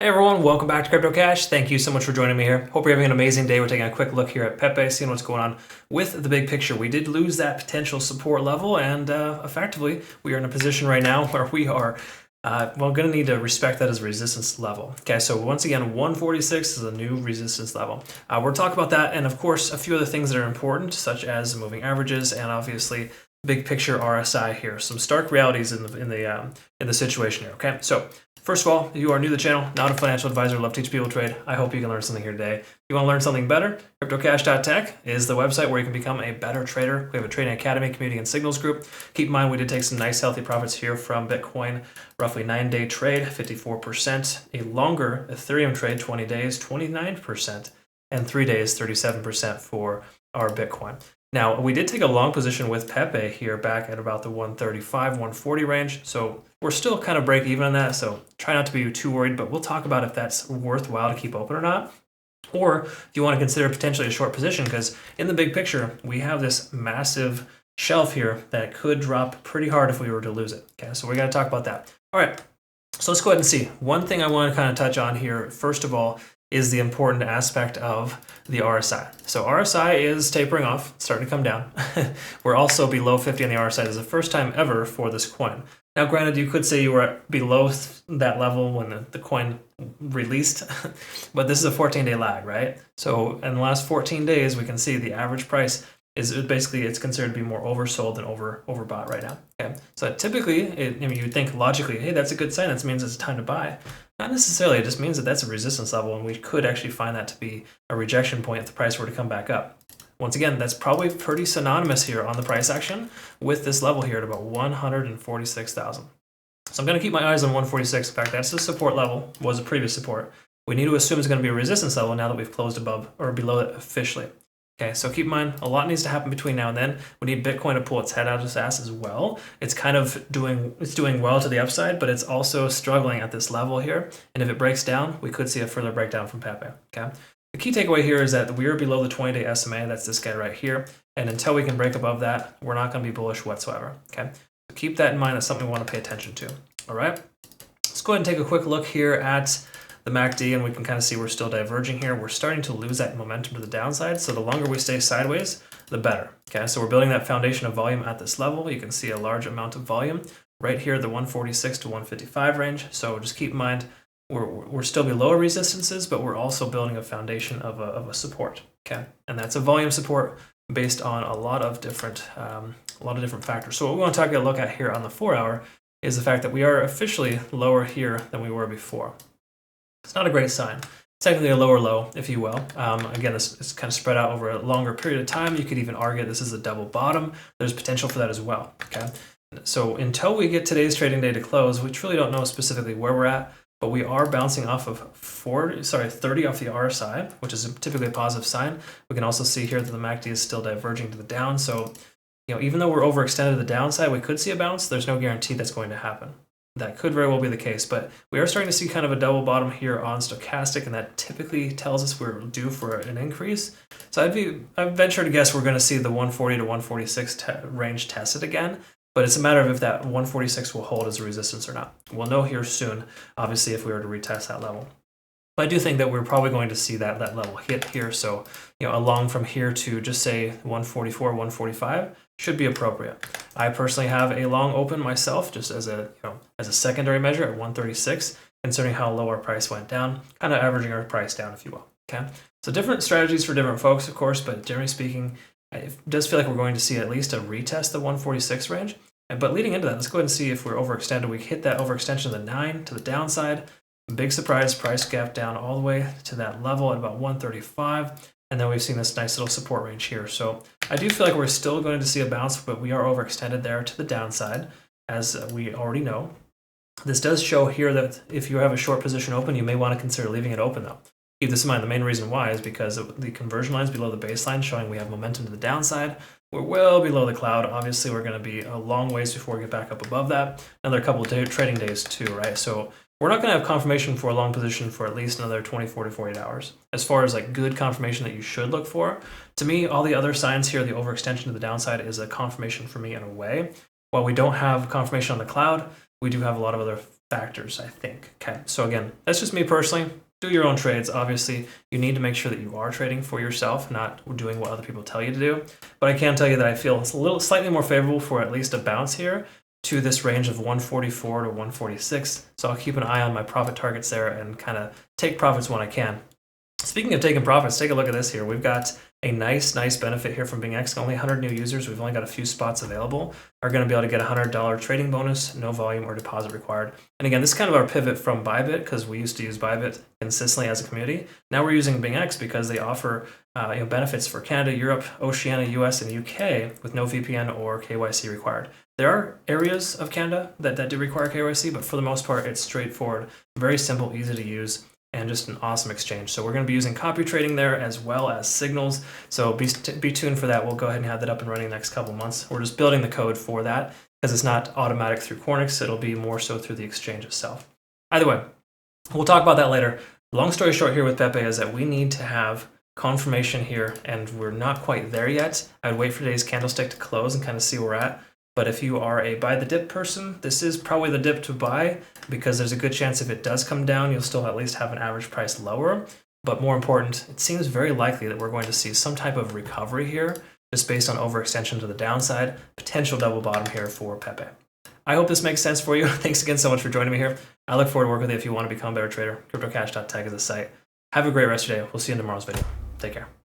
Hey everyone, welcome back to Crypto Cash. Thank you so much for joining me here. Hope you're having an amazing day. We're taking a quick look here at Pepe, seeing what's going on with the big picture. We did lose that potential support level, and effectively, we are in a position right now where we are going to need to respect that as a resistance level. Okay, so once again, 146 is a new resistance level. We're talking about that, and of course, a few other things that are important, such as moving averages, and obviously big picture RSI here. Some stark realities in the situation here. Okay, so first of all, if you are new to the channel, not a financial advisor, love to teach people to trade. I hope you can learn something here today. If you want to learn something better, cryptocash.tech is the website where you can become a better trader. We have a trading academy, community, and signals group. Keep in mind, we did take some nice healthy profits here from Bitcoin, roughly 9-day trade, 54%, a longer Ethereum trade, 20 days, 29%, and 3 days, 37% for our Bitcoin. Now, we did take a long position with Pepe here back at about the 135, 140 range. So we're still kind of break even on that. So try not to be too worried, but we'll talk about if that's worthwhile to keep open or not. Or if you want to consider potentially a short position, because in the big picture, we have this massive shelf here that could drop pretty hard if we were to lose it. Okay, so we got to talk about that. All right, so let's go ahead and see. One thing I want to kind of touch on here, first of all, is the important aspect of the RSI. So RSI is tapering off, starting to come down. We're also below 50 on the RSI. This is the first time ever for this coin. Now, granted, you could say you were below that level when the coin released, but this is a 14-day lag, right? So in the last 14 days, we can see the average price is basically, it's considered to be more oversold than overbought right now. Okay, so typically, you would think logically, hey, that's a good sign. That means it's time to buy. Not necessarily. It just means that that's a resistance level, and we could actually find that to be a rejection point if the price were to come back up. Once again, that's probably pretty synonymous here on the price action with this level here at about 146,000. So I'm going to keep my eyes on 146. In fact, that's the support level, was a previous support. We need to assume it's going to be a resistance level now that we've closed above or below it officially. Okay, so keep in mind, a lot needs to happen between now and then. We need Bitcoin to pull its head out of its ass as well. It's kind of doing well to the upside, but it's also struggling at this level here. And if it breaks down, we could see a further breakdown from Pepe. Okay, the key takeaway here is that we are below the 20-day SMA. That's this guy right here. And until we can break above that, we're not going to be bullish whatsoever. Okay, so keep that in mind. That's something we want to pay attention to. All right, let's go ahead and take a quick look here at the MACD, and we can kind of see we're still diverging here. We're starting to lose that momentum to the downside, so the longer we stay sideways, the better. Okay, so we're building that foundation of volume at this level. You can see a large amount of volume right here, the 146 to 155 range. So just keep in mind, we're still below resistances, but we're also building a foundation of a support. Okay, and that's a volume support based on a lot of different factors. So what we want to take a look at here on the 4-hour is the fact that we are officially lower here than we were before. It's not a great sign. It's technically a lower low, if you will. Again, it's kind of spread out over a longer period of time. You could even argue this is a double bottom. There's potential for that as well. Okay, so until we get today's trading day to close, we truly don't know specifically where we're at, but we are bouncing off of 30 off the RSI, which is typically a positive sign. We can also see here that the MACD is still diverging to the down. So, even though we're overextended to the downside, we could see a bounce. There's no guarantee that's going to happen. That could very well be the case, but we are starting to see kind of a double bottom here on stochastic, and that typically tells us we're due for an increase. So I'd venture to guess we're going to see the 140 to 146 range tested again, but it's a matter of if that 146 will hold as a resistance or not. We'll know here soon, obviously, if we were to retest that level. But I do think that we're probably going to see that level hit here. So, along from here to just say 144, 145 should be appropriate. I personally have a long open myself, just as a secondary measure at 136, considering how low our price went down, kind of averaging our price down, if you will. Okay, so different strategies for different folks, of course, but generally speaking, it does feel like we're going to see at least a retest the 146 range. But leading into that, let's go ahead and see if we're overextended. We hit that overextension of the 9 to the downside. Big surprise, price gap down all the way to that level at about 135. And then we've seen this nice little support range here. So I do feel like we're still going to see a bounce, but we are overextended there to the downside, as we already know. This does show here that if you have a short position open, you may want to consider leaving it open though. Keep this in mind. The main reason why is because of the conversion lines below the baseline showing we have momentum to the downside. We're well below the cloud. Obviously, we're going to be a long ways before we get back up above that. Another couple of trading days too, right? So we're not going to have confirmation for a long position for at least another 24 to 48 hours. As far as like good confirmation that you should look for, to me, all the other signs here, the overextension to the downside is a confirmation for me in a way. While we don't have confirmation on the cloud, we do have a lot of other factors, I think. Okay, so again, that's just me personally. Do your own trades. Obviously, you need to make sure that you are trading for yourself, not doing what other people tell you to do. But I can tell you that I feel it's a little slightly more favorable for at least a bounce here to this range of 144 to 146. So I'll keep an eye on my profit targets there and kind of take profits when I can. Speaking of taking profits, take a look at this here. We've got a nice benefit here from BINGX. Only 100 new users. We've only got a few spots available. Are going to be able to get a $100 trading bonus, no volume or deposit required. And again, this is kind of our pivot from Bybit, because we used to use Bybit consistently as a community. Now we're using BINGX because they offer benefits for Canada, Europe, Oceania, US, and UK with no VPN or KYC required. There are areas of Canada that do require KYC, but for the most part, it's straightforward, very simple, easy to use, and just an awesome exchange. So we're going to be using copy trading there as well as signals. So be tuned for that. We'll go ahead and have that up and running the next couple months. We're just building the code for that because it's not automatic through Cornix. It'll be more so through the exchange itself. Either way, we'll talk about that later. Long story short here with Pepe is that we need to have confirmation here, and we're not quite there yet. I'd wait for today's candlestick to close and kind of see where we're at. But if you are a buy the dip person, this is probably the dip to buy, because there's a good chance if it does come down, you'll still at least have an average price lower. But more important, it seems very likely that we're going to see some type of recovery here, just based on overextension to the downside, potential double bottom here for Pepe. I hope this makes sense for you. Thanks again so much for joining me here. I look forward to working with you if you want to become a better trader. CryptoCash.tech is the site. Have a great rest of your day. We'll see you in tomorrow's video. Take care.